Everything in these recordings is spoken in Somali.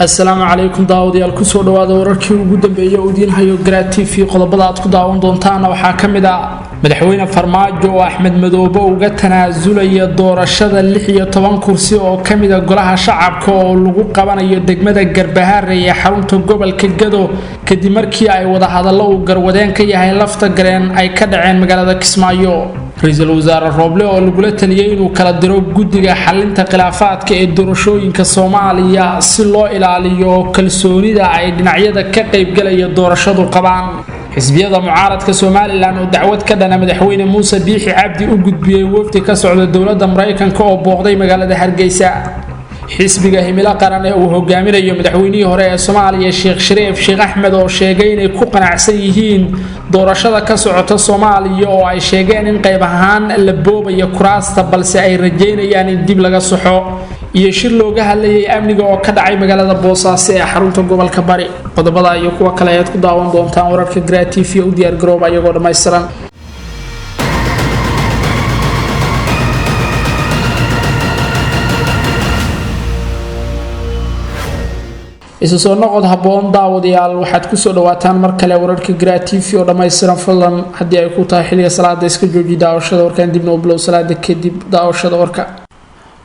السلام عليكم داوديال kusoo dhawaada wararkii ugu dambeeyay oo idin hayo Garaad TV qodobada aad ku daawan doontaan waxa kamid ah madaxweyne Farmaajo oo Axmed Madoobe uga tanaasulay doorashada 16 kursi oo kamid ah golaha shacabka oo lagu qabanayo degmada Garbaharre ee xarunta gobolka Gado kadib markii ay wada hadallo u garwadeen ka yahay lafta gareen ay ka dhaceen magaalada Kismaayo ra'iisul wasaare Roble oo lagu taliyay inuu kala diro guddiga xalinta khilaafaadka ee doorashooyinka Soomaaliya si loo ilaaliyo kalsoonida ay dhinacyada ka qayb galaya doorashadu qabaan xisbiyada mucaaradka Soomaaliland oo dacwad ka dhana madaxweyne Muuse Biixi Cabdi u gudbiyay wafdi ka socda dawladda Mareykanka oo booqday magaalada Hargeysa xisbiga himila qaran ee uu hogaaminayo madaxweynihii hore ee Soomaaliya Sheekh Shariif Sheekh Axmed oo sheegay inay ku qanacsan yihiin doorashada ka socota Soomaaliya oo ay sheegeen in qayb ahaan la boobayo kuraasta balse ay rajeynayaan in dib laga saxo iyo shir looga hadlayay amniga oo ka dhacay magaalada Boosaaso ee xarunta gobolka Bari qodobada iyo kuwa kale aad ku daawan doontaan wararka Garaad TV u diyaar garoob ayagoo dhameystiran isoo noqod haboon daawadayaal waxaad ku soo dhawaataan mar kale wararka Garaad TV oo dhameystiran fadlan hadii ay ku tahay xilliga salaada iska jooji daawashada warkan dibna u bilow salaada kadib daawashada warka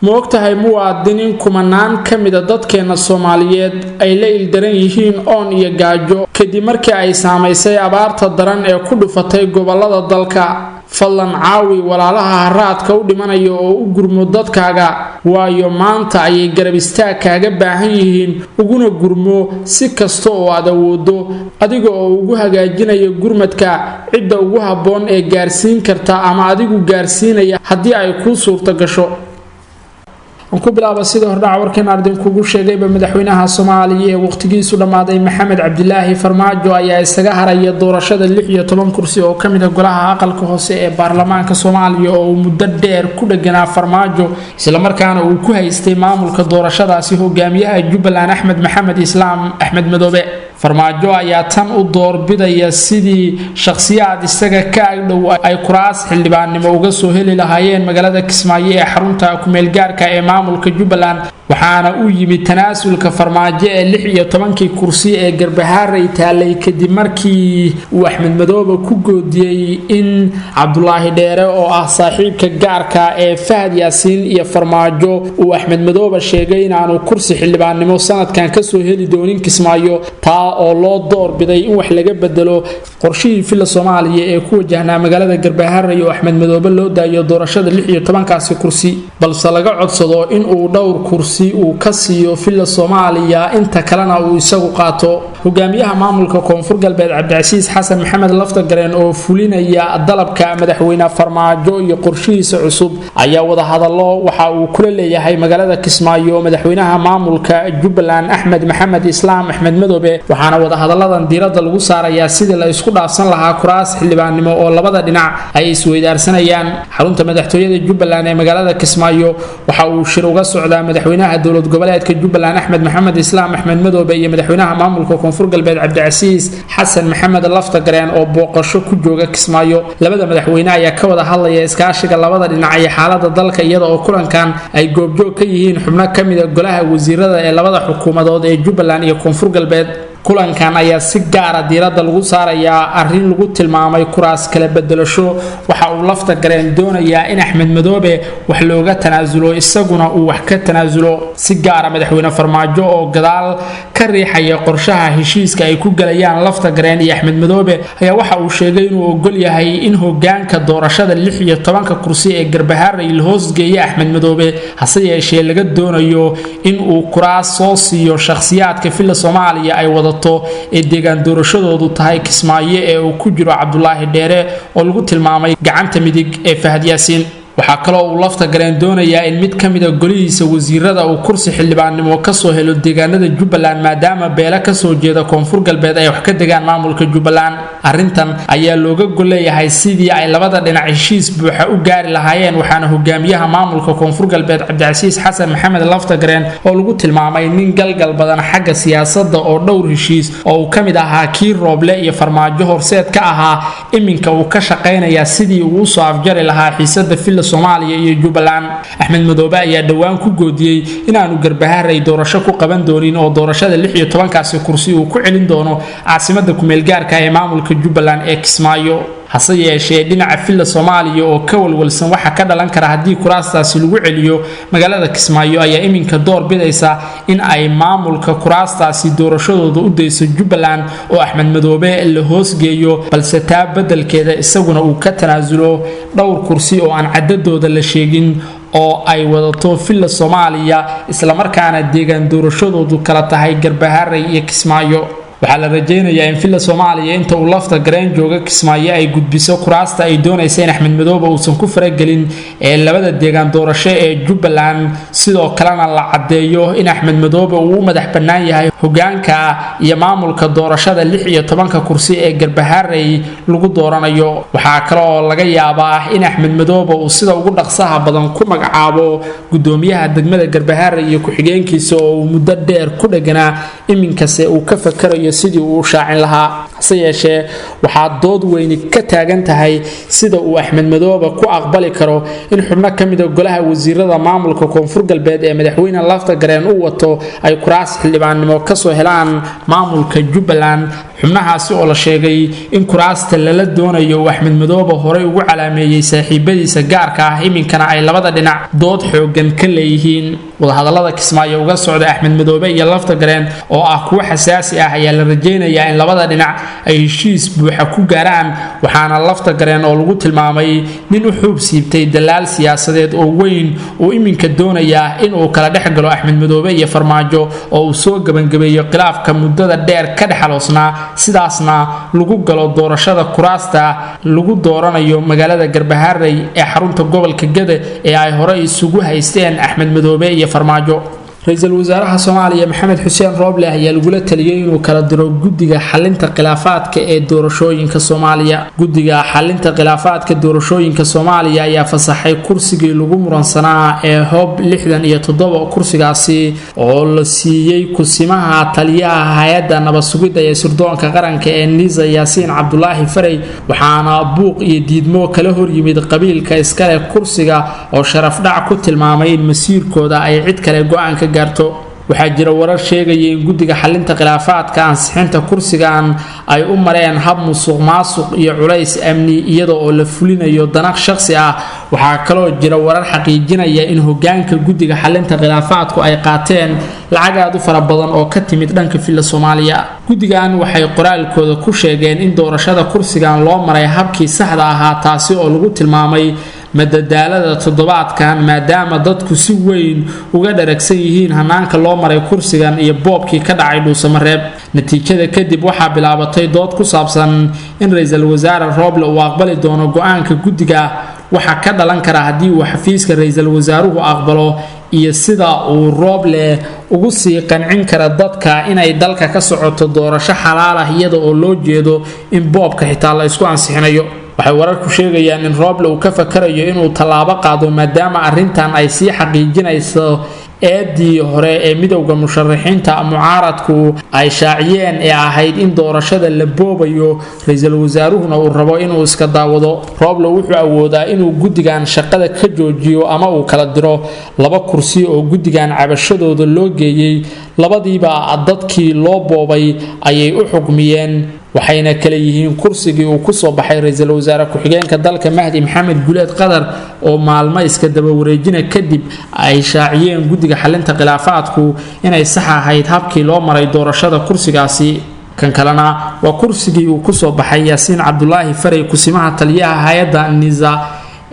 moogtahay muwaadiniin kumanaan kamid ah dadkeena Soomaaliyeed ay la ildaran yihiin oon iyo gaajo kadib markii ay saameysay abaarta daran ee ku dhufatay gobolada dalka fadlan caawi walaalaha haraadka u dhimanayo oo u gurmo dadkaaga waayo maanta ay garab istaag kaaga baahan yihiin uguna gurmo si kasto oo aad awoodo adiga oo ugu hagaajinayo gurmadka cidda ugu haboon ee gaarsiin karta ama adigu gaarsiinaya hadii ay ku suurto gasho ku bilaabo sida hordhac warkan ardan kugu sheegay madaxweynaha Soomaaliya ee waqtigiisu dhamaaday Maxamed Cabdilaahi Farmaajo ayaa isaga haraya doorashada 16 kursi oo kamid ah golaha aqalka hoose ee baarlamaanka Soomaaliya oo muddo dheer ku dhaganaa Farmaajo isla markaana uu ku haystay maamulka doorashadaasi hogaamiyaha Jubbaland Axmed Maxamed Islaam Axmed Madoobe Farmaajo ayaa tan u doorbidaya sidii shakhsiyaad isaga ka agdhow ay kuraas xildhibaannimo uga soo heli lahaayeen magaalada Kismaayo ee xarunta ku meel gaarka ee maamulka Jubbaland waxaana uu yimid tanaasulka Farmaajo ee 16 kursi ee Garbaharre taalay kadib markii uu Axmed Madoobe ku goodiyay in Cabdullaahi Dheere oo ah saaxiibka gaarka ee Fahad Yaasiin iyo Farmaajo uu Axmed Madoobe sheegay in aanu kursi xildhibaannimo sanadkan ka soo heli doonin Kismaayo oo loo doorbiday in wax laga bedelo qorshihii filla Soomaaliya ee ku wajahnaa magaalada Garbaharre iyo Axmed Madoobe loo daayo doorashada 16 kursi balse laga codsado in uu dhowr kursi uu ka siiyo filla Soomaaliya inta kalena uu isagu qaato hogaamiyaha maamulka Koonfur Galbeed Cabdicasiis Xasan Maxamed lafta gareen oo fulinaya dalabka madaxweyne Farmaajo iyo qorshihiisa cusub ayaa wada hadallo waxa uu kula leeyahay magaalada Kismaayo madaxweynaha maamulka Jubbaland Axmed Maxamed Islaam Axmed Madoobe waxaana wada hadalladan diiradda lagu saarayaa sidii la isku dhaafsan lahaa kuraas xildhibaannimo oo labada dhinac ay isweydaarsanayaan xarunta madaxtooyada Jubbaland ee magaalada Kismaayo waxa uu shir uga socdaa madaxweynaha dawlad goboleedka Jubbaland Axmed Maxamed Islaam Axmed Madoobe iyo madaxweynaha maamulka Koonfur Galbeed Cabdicasiis Xasan Maxamed lafta gareen oo booqasho ku jooga Kismaayo labada madaxweyne ayaa ka wada hadlaya iskaashiga labada dhinac iyo xaaladda dalka iyada oo kulankan ay goobjoog ka yihiin xubno kamid ah golaha wasiirada ee labada xukuumadood ee Jubbaland iyo Koonfur Galbeed kulankan ayaa si gaar ah diiradda lagu saarayaa arrin lagu tilmaamay kuraas kala bedelasho waxa uu lafta gareen doonayaa in Axmed Madoobe wax looga tanaasulo isaguna uu wax ka tanaasulo si gaar ah madaxweyne Farmaajo oo gadaal ka riixaya qorshaha heshiiska ay ku galayaan lafta gareen iyo Axmed Madoobe ayaa waxa uu sheegay inuu ogol yahay in hogaanka doorashada 16 kursi ee Garbaharre la hoosgeeyo Axmed Madoobe hase yeeshee laga doonayo in uu kuraas soo siiyo shakhsiyaadka filla Soomaaliya ay wada ee deegaan doorashadoodu tahay Kismaayo ee uu ku jiro Cabdullaahi Dheere oo lagu tilmaamay gacanta midig ee Fahad Yaasiin waxa kale oo uu lafta gareen doonayaa in mid kamid ah golihiisa wasiirada uu kursi xildhibaannimo ka soo helo deegaanada Jubbaland maadaama beela ka soo jeeda Koonfur Galbeed ay wax ka degaan maamulka Jubbaland arintan ayaa looga goleeyahay sidii ay labada dhinac heshiis buuxa u gaari lahaayeen waxaana hogaamiyaha maamulka Koonfur Galbeed Cabdicasiis Xasan Maxamed lafta gareen oo lagu tilmaamay nin galgal badan xagga siyaasadda oo dhowr heshiis oo uu kamid ahaa kii Roble iyo Farmaajo horseed ka ahaa iminka uu ka shaqeynaya sidii uu soo afjari lahaa xiisadda filla Soomaaliya iyo Jubbaland. Axmed Madoobe ayaa dhawaan ku goodiyay inaanu Garbaharey doorasho ku qaban doonin oo doorashada 16kaasi kursi uu ku celin doono caasimadda ku meel gaarka ee maamulka Jubbaland ee Kismaayo. hase yeeshee dhinaca filla Soomaaliya oo ka walwalsan waxa ka dhalan kara haddii kuraastaasi lagu celiyo magaalada Kismaayo ayaa iminka door bidaysa in ay maamulka kuraastaasi doorashadooda u dayso Jubbaland oo Axmed Madoobe la hoosgeeyo balse taa beddelkeeda isaguna uu ka tanaasulo dhowr kursi oo aan cadadooda la sheegin oo ay wadato filla Soomaaliya isla markaana deegaan doorashadoodu kala tahay Garbaharey iyo Kismaayo. waxaa la rajeynayaa in filla Soomaaliya inta uu lafta gareen jooga Kismaayo ay gudbiso kuraasta ay doonayso in Axmed Madoobe uusan ku faragelin ee labada deegaan doorasho ee Jubbaland sidoo kalena la cadeeyo in Axmed Madoobe uu madax bannaan yahay hogaanka iyo maamulka doorashada 16 kursi ee Garbaharey lagu dooranayo. waxaa kale oo laga yaabaa in Axmed Madoobe uu sida ugu dhaqsaha badan ku magacaabo gudoomiyaha degmada Garbaharey iyo ku-xigeenkiisa oo muddo dheer ku dhaganaa iminkase uu ka fakarayo sidii uu shaacin lahaa. hase yeeshee waxaa dood weyn ka taagan tahay sida uu Axmed Madoobe ku aqbali karo in xubno ka mid ah golaha wasiirada maamulka Koonfur Galbeed ee madaxweyne lafta gareen uu wato ay kuraas xildhibaannimo ka soo helaan maamulka Jubbaland. xubnahaasi oo la sheegay in kuraasta lala doonayo Axmed Madoobe horey ugu calaameeyay saaxiibadiisa gaarka ah iminkana ay labada dhinac dood xoogan ka leeyihiin. wadahadallada Kismaayo uga socda Axmed Madoobe iyo lafta gareen oo ah kuwa xasaasi ah ayaa la rajeynayaa in labada dhinac ay heshiis buuxa ku gaaraan waxaana lafta gareen oo lagu tilmaamay nin u xuub siibtay dalaal siyaasadeed oo weyn oo iminka doonaya in uu kala dhex galo Axmed Madoobe iyo Farmaajo oo uu soo gabangabeeyo khilaafka muddada dheer ka dhaxaloosnaa sidaasna lagu galo doorashada kuraasta lagu dooranayo magaalada Garbaharey ee xarunta gobolka Gede ee ay hore isugu haysteen Axmed Madoobe iyo Farmaajo. ra'iisul wasaaraha Soomaaliya Maxamed Xuseen Rooble ayaa lagu taliyay inuu kala diro guddiga xalinta khilaafaadka ee doorashooyinka Soomaaliya. guddiga xalinta khilaafaadka doorashooyinka Soomaaliya ayaa fasaxay kursigii lagu muransanaa ee Hoob 67 kursigaasi oo la siiyay kusimaha taliyaha hay'adda nabad sugidda ee sirdoonka qaranka ee Niza Yaasiin Cabdullaahi Faray waxaana buuq iyo diidmo kala hor yimid qabiilka iskale kursiga oo sharaf dhac ku tilmaamay in masiirkooda ay cid kale go'aan ka gaarto. waxaa jira warar sheegaya in guddiga xalinta khilaafaadka ansixinta kursigan ay u mareen hab musuqmaasuq iyo culays amni iyadoo oo la fulinayo danaq shakhsi ah. waxaa kaloo jira warar xaqiijinaya in hogaanka guddiga xalinta khilaafaadku ay qaateen lacag aad u fara badan oo ka timid dhanka filla Soomaaliya. guddigan waxay qoraalkooda ku sheegeen in doorashada kursigan loo maray habkii saxda ahaa taasi oo lagu tilmaamay madadaalada toddobaadkan maadaama dadku si weyn uga dharagsan yihiin hanaanka loo maray kursigan iyo boobkii ka dhacay Dhuusamareeb. natiijada kadib waxaa bilaabatay dood ku saabsan in ra'iisul wasaare Rooble uu aqbali doono go'aanka guddiga waxa ka dhalan kara haddii uu xafiiska ra'iisul wasaaruhu aqbalo iyo sida uu Rooble ugu sii qancin kara dadka inay dalka ka socoto doorasho xalaal ah iyada oo loo jeedo in boobka xitaa la isku ansixinayo. waxay wararku sheegayaan in Rooble uu ka fakarayo inuu tallaabo qaado maadaama arrintan ay sii xaqiijinayso eedii hore ee midowga musharaxiinta mucaaradku ay shaaciyeen ee ahayd in doorashada la boobayo ra'iisul wasaaruhuna uu rabo inuu iska daawado. Rooble wuxuu awoodaa inuu guddigan shaqada ka joojiyo ama uu kala diro 2 kursi oo guddigan cabashadooda loo geeyay labadiiba dadkii loo boobay ayay u xukmiyeen waxayna kala yihiin kursigii uu ku soo baxay ra'iisul wasaare ku-xigeenka dalka Mahdi Maxamed Guleed Qadar oo maalmo iska daba wareejina kadib ay shaaciyeen guddiga xalinta khilaafaadku inay sax ahayd habkii loo maray doorashada kursigaasi. kan kalena waa kursigii uu ku soo baxay Yaasiin Cabdullaahi Faray kusimaha taliyaha hay'adda Niza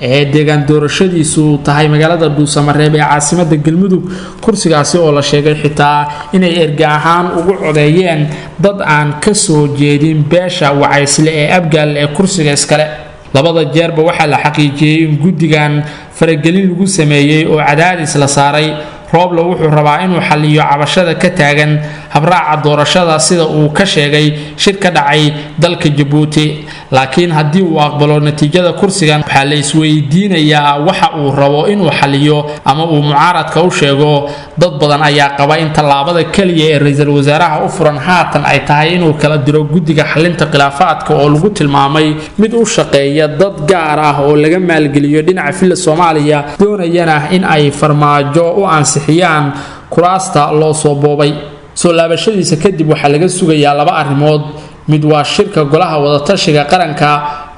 ee deegaan doorashadiisu tahay magaalada Dhuusamareeb ee caasimadda Galmudug. kursigaasi oo la sheegay xitaa inay erga ahaan ugu codeeyeen dad aan ka soo jeedin beesha wacaysle ee Abgaal ee kursiga iskale. labada jeerba waxaa la xaqiijiyay in guddigan faragelin lagu sameeyay oo cadaadis la saaray. rooble wuxuu rabaa inuu xalliyo cabashada ka taagan habraaca doorashada sida uu ka sheegay shir ka dhacay dalka Jabuuti laakiin haddii uu aqbalo natiijada kursigan waxaa la isweydiinayaa waxa uu rabo inuu xalliyo ama uu mucaaradka u sheego dad badan ayaa qaba in tallaabada kaliya ee ra'iisul wasaaraha u furan haatan ay tahay inuu kala diro guddiga xalinta khilaafaadka oo lagu tilmaamay mid u shaqeeya dad gaar ah oo laga maalgeliyo dhinaca filla Soomaaliya doonayana in ay farmaajo u ansixiyaan kuraasta loo soo boobay soo laabashadiisa kadib waxa laga sugayaa laba arrimood mid waa shirka golaha wadatashiga qaranka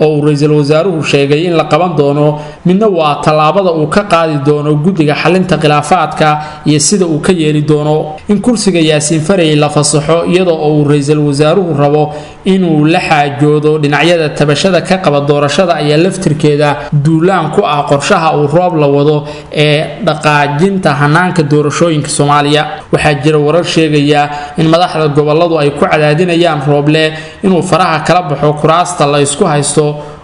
oo ra'iisul wasaaruhu sheegay in la qaban doono midna waa tallaabada uu ka qaadi doono guddiga xalinta khilaafaadka iyo sida uu ka yeeli doono in kursiga Yaasiin Faray la fasaxo iyadoo uu ra'iisul wasaaruhu rabo inuu la xaajoodo dhinacyada tabashada ka qaba doorashada ayaa laftirkeeda duulaan ku ah qorshaha uu roob la wado ee dhaqaajinta hanaanka doorashooyinka Soomaaliya waxaa jira warar sheegaya in madaxda goboladu ay ku cadaadinayaan rooble inuu faraha kala baxo kuraasta la isku haysto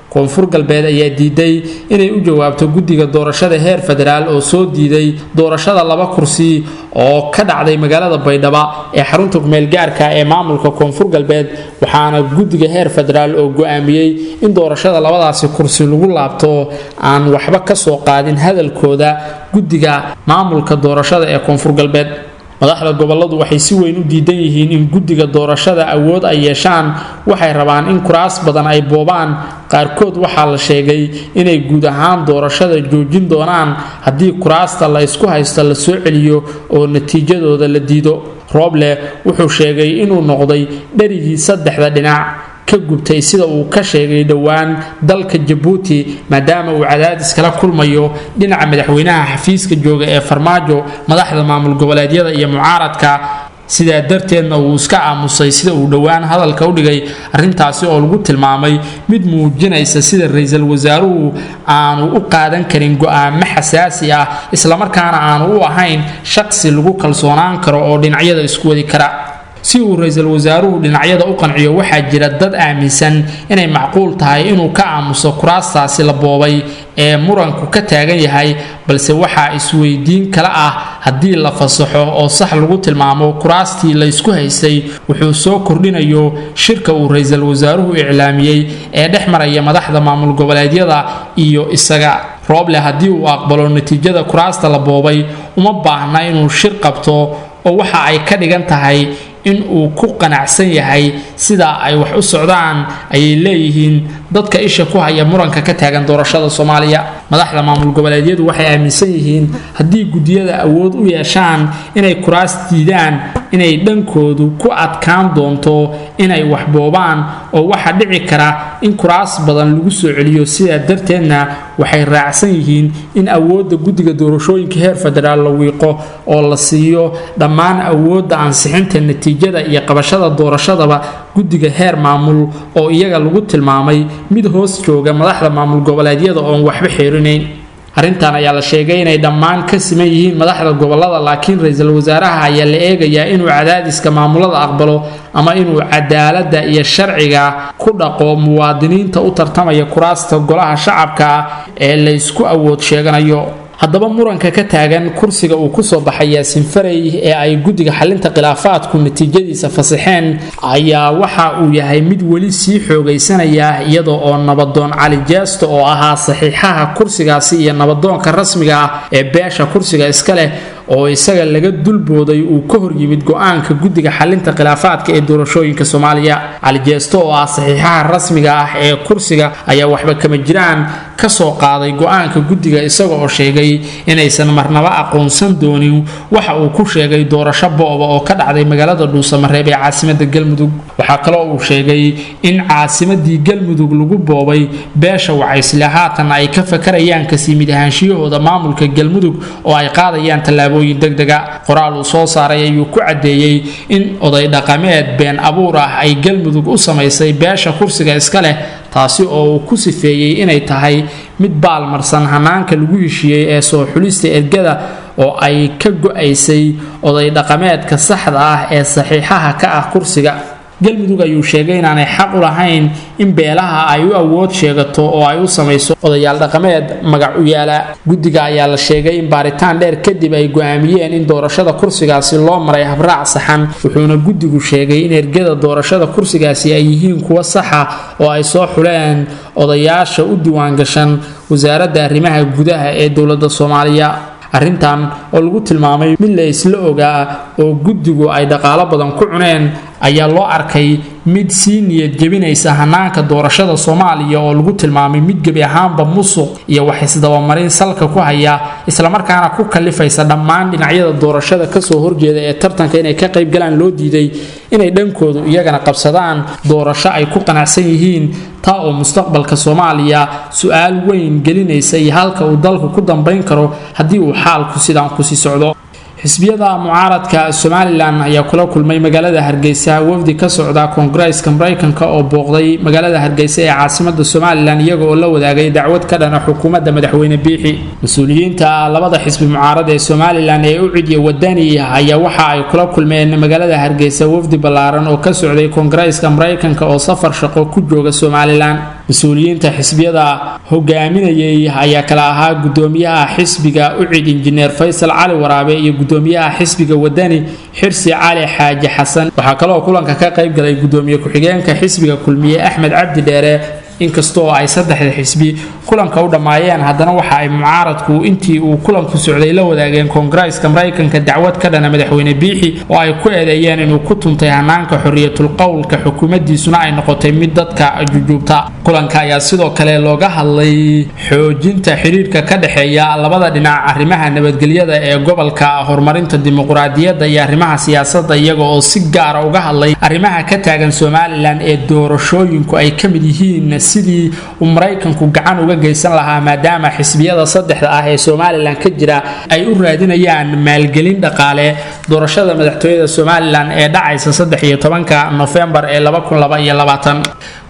koonfur galbeed ayaa diiday inay u jawaabto guddiga doorashada heer federaal oo soo diiday doorashada laba kursi oo ka dhacday magaalada Baydhabo ee xarunta meel gaarka ee maamulka koonfur galbeed waxaana guddiga heer federaal oo go'aamiyay in doorashada labadaasi kursi lagu laabto aan waxba ka soo qaadin hadalkooda guddiga maamulka doorashada ee koonfur galbeed madaxda goboladu waxay si weyn u diidan yihiin in guddiga doorashada awood ay yeeshaan waxay rabaan in kuraas badan ay boobaan qaarkood waxaa la sheegay inay guud ahaan doorashada joojin doonaan haddii kuraasta la isku haysto la soo celiyo oo natiijadooda la diido rooble wuxuu sheegay inuu noqday dharigii saddexda dhinac ka gubtay sida uu ka sheegay dhawaan dalka Jabuuti maadaama uu cadaadis kala kulmayo dhinaca madaxweynaha xafiiska jooga ee farmaajo madaxda maamul goboleedyada iyo mucaaradka sidaa darteedna uu iska aamusay sida uu dhawaan hadalka u dhigay arintaasi oo lagu tilmaamay mid muujinaysa sida ra'iisul wasaaruhu aanu u qaadan karin go'aamo xasaasi ah isla markaana aanu u ahayn shakhsi lagu kalsoonaan karo oo dhinacyada isku wadi kara si uu ra'iisul wasaaruhu dhinacyada u qanciyo waxaa jira dad aaminsan inay macquul tahay inuu ka aamuso kuraastaasi la boobay ee muranku ka taagan yahay balse waxaa isweydiin kala ah haddii la fasaxo oo sax lagu tilmaamo kuraastii la isku haystay wuxuu soo kordhinayo shirka uu ra'iisul wasaaruhu iclaamiyay ee dhex maraya madaxda maamul goboleedyada iyo isaga rooble haddii uu aqbalo natiijada kuraasta la boobay uma baahna inuu shir qabto oo waxa ay ka dhigan tahay in uu ku qanacsan yahay sida ay wax u socdaan ay leeyihiin dadka isha ku haya muranka ka taagan doorashada Soomaaliya madaxda maamul goboleedyadu waxay aaminsan yihiin haddii gudiyada awood u yeeshaan inay kuraas diidaan inay dhankoodu ku adkaan doonto inay wax boobaan oo waxa dhici kara in kuraas badan lagu soo celiyo sida darteedna waxay raacsan yihiin in awoodda guddiga doorashooyinka heer federaal la wiiqo oo la siiyo dhammaan awoodda ansixinta natiijada iyo qabashada doorashadaba guddiga heer maamul oo iyaga lagu tilmaamay mid hoos jooga madaxda maamul goboleedyada oo waxba xeerinayn arrintan ayaa la sheegay inay dhammaan ka siman yihiin madaxda gobolada laakiin ra'iisul wasaaraha ayaa la eegayaa inuu cadaadiska maamulada aqbalo ama inuu cadaaladda iyo sharciga ku dhaqo muwaadiniinta u tartamaya kuraasta golaha shacabka ee la isku awood sheeganayo haddaba muranka ka taagan kursiga uu ku soo baxay Yaasiin Faray ee ay guddiga xalinta khilaafaadku natiijadiisa fasaxeen ayaa waxa uu yahay mid weli sii xoogaysanaya iyadoo oo nabadoon Cali Jeesto oo ahaa saxiixaha kursigaasi iyo nabadoonka rasmiga ah ee beesha kursiga iska leh oo isaga laga dulbooday uu ka hor yimid go'aanka guddiga xalinta khilaafaadka ee doorashooyinka Soomaaliya Cali Jeesto oo ah saxiixaha rasmiga ah ee kursiga ayaa waxba kama jiraan ka soo qaaday go'aanka guddiga isaga oo sheegay inaysan marnaba aqoonsan doonin waxa uu ku sheegay doorasho booba oo ka dhacday magaalada Dhuusamareeb ee caasimadda Galmudug waxa kale oo uu sheegay in caasimadii Galmudug lagu boobay beesha Wacaysle haatan ay ka fakarayaan kasii mid ahaanshiyahooda maamulka Galmudug oo ay qaadayaan tallaabooyin degdeg ah qoraal uu soo saaray ayuu ku cadeeyay in oday dhaqameed been abuur ah ay Galmudug u sameysay beesha kursiga iska leh taasi oo ku sifeeyay inay tahay mid baalmarsan hanaanka lagu heshiyay ee soo xulista ergada oo ay ka go'aysay oday dhaqameedka saxda ah ee saxiixaha ka ah kursiga galmudug ayuu sheegay inaanay xaq u lahayn in beelaha ay u awood sheegato oo ay u samayso odayaal dhaqameed magac u yaala guddiga ayaa la sheegay in baaritaan dheer kadib ay go'aamiyeen in doorashada kursigaasi loo maray habraac saxan wuxuuna guddigu sheegay in ergada doorashada kursigaasi ay yihiin kuwa saxa oo ay soo xuleen odayaasha u diiwaangashan wasaaradda arrimaha gudaha ee dowladda Soomaaliya arrintan oo lagu tilmaamay mid la isla ogaa oo guddigu ay dhaqaale badan ku cuneen ayaa loo arkay mid sii niyad jebinaysa hanaanka doorashada Soomaaliya oo lagu tilmaamay mid gebi ahaanba musuq iyo wax isdabamarin salka ku haya isla markaana ku kalifaysa dhammaan dhinacyada doorashada ka soo horjeeda ee tartanka inay ka qayb galaan loo diiday inay dhankoodu iyagana qabsadaan doorasho ay ku qanacsan yihiin taa oo mustaqbalka Soomaaliya su'aal weyn gelinaysa iyo halka uu dalku ku dambeyn karo haddii uu xaalku sidaan ku sii socdo xisbiyada mucaaradka Somaliland ayaa kula kulmay magaalada Hargeysa wafdi ka socda Congress-ka Mareykanka oo booqday magaalada Hargeysa ee caasimadda Somaliland iyaga oo la wadaagay dacwad ka dhan ah xukuumadda madaxweyne Biixi mas'uuliyiinta labada xisbi mucaarad ee Somaliland ee u cidiya wadani ayaa waxa ay kula kulmeen magaalada Hargeysa wafdi ballaaran oo ka socday Congress-ka Mareykanka oo safar shaqo ku jooga Somaliland mas'uuliyiinta xisbiyada hogaaminayay ayaa kala ahaa gudoomiyaha xisbiga u cid injineer Faysal Cali Waraabe iyo gudoomiyaha xisbiga wadani Xirsi Cali Xaaji Xasan waxa kale oo kulanka ka qayb galay gudoomiye ku-xigeenka xisbiga kulmiye Axmed Cabdi Dheere inkastoo ay saddexda xisbi kulanka u dhamaayeen haddana waxa ay mucaaradku intii uu kulanku socday la wadaageen Congress-ka Mareykanka dacwad ka dhan madaxweyne Biixi oo ay ku eedeeyeen inuu ku tuntay hanaanka xorriyatul qowlka xukuumaddiisuna ay noqotay mid dadka jujuubta kulanka ayaa sidoo kale looga hadlay xoojinta xiriirka ka dhaxeeya labada dhinac arrimaha nabadgelyada ee gobolka horumarinta dimuqraadiyadda iyo arrimaha siyaasadda iyaga oo si gaar ah uga hadlay arrimaha ka taagan Somaliland ee doorashooyinku ay ka mid yihiin sidii Mareykanku gacan uga geysan lahaa maadaama xisbiyada saddexda ah ee Somaliland ka jira ay u raadinayaan maalgelin dhaqaale doorashada madaxtooyada Somaliland ee dhacaysa 13 November ee 2022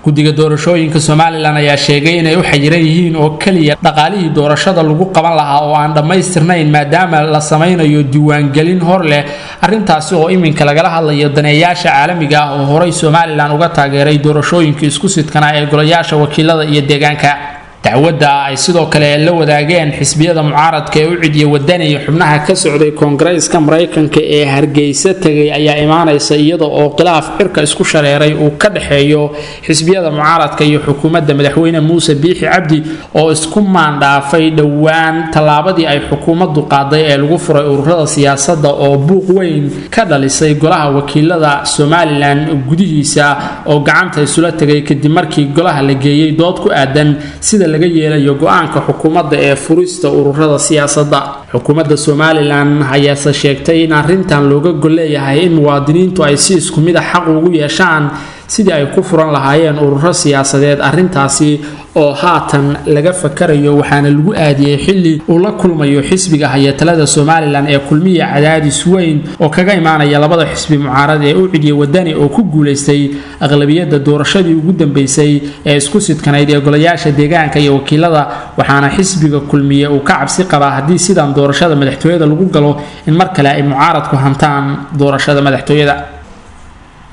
guddiga doorashooyinka Somaliland ayaa sheegay inay u xayiran yihiin oo kaliya dhaqaalihii doorashada lagu qaban lahaa oo aan dhameystirnayn maadaama la sameynayo diiwaangelin hor leh arrintaasi oo iminka lagala hadlayo daneeyaasha caalamiga ah oo horay Somaliland uga taageeray doorashooyinka isku sidkana ee golayaasha wakiilada iyo deegaanka dacwadda ay sidoo kale la wadaageen xisbiyada mucaaradka ee u cidiya wadani xubnaha ka socday Congress-ka Mareykanka ee Hargeysa tagay ayaa imaanaysa iyada oo khilaaf cirka isku shareeray uu ka dhaxeeyo xisbiyada mucaaradka iyo xukuumadda madaxweyne Muuse Biixi Cabdi oo isku maandhaafay dhawaan talaabadii ay xukuumaddu qaaday ee lagu furay ururada siyaasadda oo buuq weyn ka dhalisay golaha wakiilada Somaliland gudihiisa oo gacanta isula tagay kadib markii golaha la geeyay dood ku aadan sida laga yeelayo go'aanka xukuumadda ee furista ururada siyaasadda xukuumadda Somaliland ayaa sheegtay in arrintan looga gol leeyahay in muwaadiniintu ay si isku mid ah xaq ugu yeeshaan sidii ay ku furan lahaayeen ururo siyaasadeed arrintaasi oo haatan laga fakarayo waxaana lagu aadiyay xilli uu la kulmayo xisbiga hayatalada Somaliland ee kulmiye cadaadis weyn oo kaga imaanaya labada xisbi mucaarad ee u cidiya wadani oo ku guuleystay aqlabiyadda doorashadii ugu dambeysay ee isku sidkanayd ee golayaasha deegaanka iyo wakiilada waxaana xisbiga kulmiye uu ka cabsi qabaa haddii sidan doorashada madaxtooyada lagu galo in mar kale ay mucaaradku hantaan doorashada madaxtooyada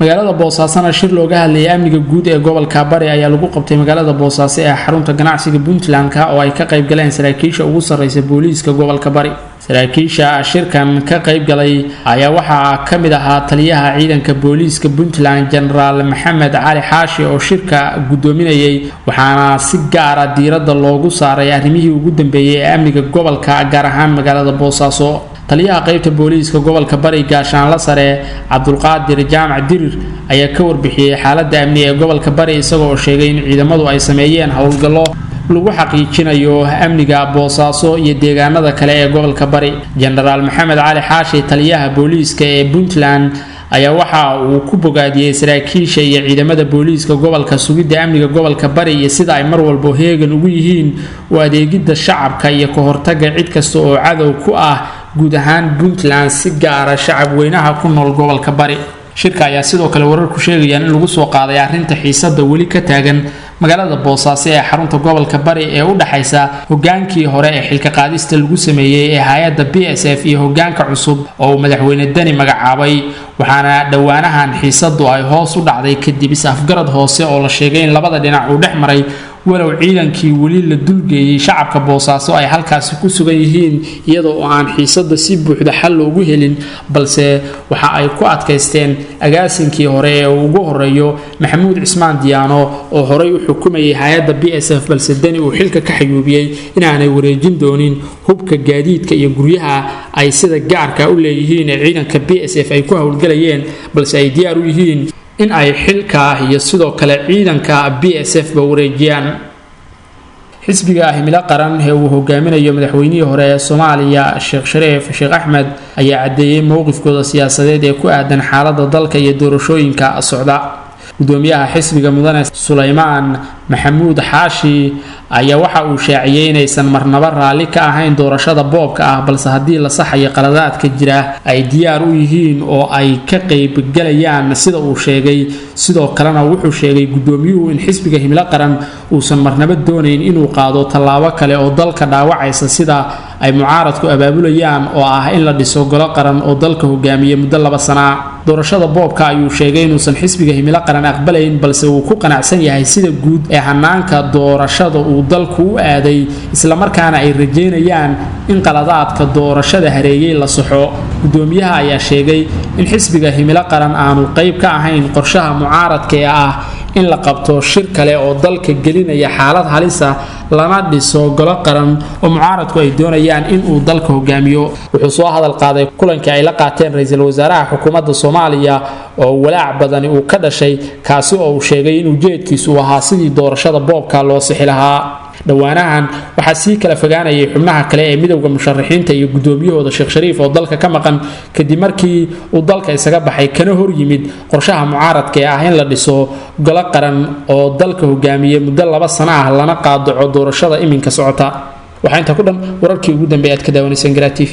magaalada Boosaaso shir looga hadlayay amniga guud ee gobolka Bari ayaa lagu qabtay magaalada Boosaaso ee xarunta ganacsiga Puntland oo ay ka qayb galeen saraakiisha ugu sareysa booliiska gobolka Bari saraakiisha shirkan ka qayb galay ayaa waxaa ka mid ahaa taliyaha ciidanka booliiska Puntland General Maxamed Cali Xaashi oo shirka gudoominayay waxaana si gaar ah diiradda loogu saaray arrimihii ugu dambeeyay ee amniga gobolka gaar ahaan magaalada Boosaaso taliyaha qaybta booliiska gobolka Bari gaashaanle sare Cabdulqaadir Jaamac Dirir ayaa ka warbixiyay xaaladda amni ee gobolka Bari isagoo sheegay in ciidamadu ay sameeyeen howlgallo lagu xaqiijinayo amniga Boosaaso iyo deegaanada kale ee gobolka Bari General Maxamed Cali Xaashi taliyaha booliiska ee Puntland ayaa waxa uu ku bogaadiyay saraakiisha iyo ciidamada booliiska gobolka sugidda amniga gobolka Bari iyo sida ay mar walba heegan ugu yihiin u adeegidda shacabka iyo ka hortagga cid kasta oo cadow ku ah guud ahaan Puntland si gaar ah shacab weynaha ku nool gobolka Bari shirka ayaa sidoo kale warar ku sheegayaan in lagu soo qaaday arrinta xiisadda weli ka taagan magaalada Boosaaso ee xarunta gobolka Bari ee u dhaxaysa hogaankii hore ee xilka qaadista lagu sameeyay ee hay'adda BSF iyo hogaanka cusub oo madaxweyne Dani magacaabay waxaana dhawaanahan xiisadu ay hoos u dhacday kadib is-afgarad hoose oo la sheegay in labada dhinac uu dhexmaray walow ciidankii wali la dulgeeyay shacabka Boosaaso ay halkaas ku sugan yihiin iyadoo aan xiisada si buuxda xal loogu helin balse waxa ay ku adkaysteen agaasinkii hore ee ugu horeeyo Maxamuud Cismaan Diyaano oo horey u xukumayay hay'adda BSF balse Dani uu xilka ka xayuubiyay inaanay wareejin doonin hubka gaadiidka iyo guryaha ay sida gaarka u leeyihiin ciidanka BSF ay ku hawlgalayeen balse ay diyaar u yihiin in ay xilka iyo sidoo kale ciidanka BSF ba wareejiyaan xisbiga himilo qaran ee uu hogaaminayo madaxweynihii hore ee Soomaaliya Sheekh Shariif Sheekh Axmed ayaa cadeeyay mowqifkooda siyaasadeed ee ku aadan xaaladda dalka iyo doorashooyinka socda gudoomiyaha xisbiga mudane Suleymaan Maxamuud Xaashi ayaa waxa uu shaaciyay inaysan marnaba raali ka ahayn doorashada boobka ah balse hadii la saxayo qaladaadka jira ay diyaar u yihiin oo ay ka qayb galayaan sida uu sheegay sidoo kalena wuxuu sheegay gudoomiyuhu in xisbiga himilo qaran uusan marnaba doonayn inuu qaado tallaabo kale oo dalka dhaawacaysa sida ay mucaaradku abaabulayaan oo ah in la dhiso golo qaran oo dalka hogaamiya muddo 2 sano doorashada boobka ayuu sheegay inuusan xisbiga himilo qaran aqbalayn balse uu ku qanacsan yahay sida guud ee hanaanka doorashada uu dalku u aaday isla markaana ay rajeynayaan in qaladaadka doorashada hareeyay la saxo gudoomiyaha ayaa sheegay in xisbiga himilo qaran aanu qayb ka ahayn qorshaha mucaaradka ee ah in la qabto shir kale oo dalka gelinaya xaalad halis ah lana dhiso golo qaran oo mucaaradku ay doonayaan in uu dalka hogaamiyo wuxuu soo hadal qaaday kulankii ay la qaateen ra'iisul wasaaraha xukuumadda Soomaaliya oo walaac badan uu ka dhashay kaasi oo uu sheegay in ujeedkiisu ahaa sidii doorashada boobka loo sixi lahaa dhawaanahan waxa si kala fogaanayay xubnaha kale ee midowga musharaxiinta iyo gudoomiyahooda Sheekh Shariif oo dalka ka maqan kadib markii uu dalka isaga baxay kana hor yimid qorshaha mucaaradka ee ah in la dhiso golo qaran oo dalka hogaamiye muddo 2 sano ah lana qaado doorashada iminka socota waxa inta ku dhan wararkii ugu dambeeyay aad ka daawanaysan Garaa TV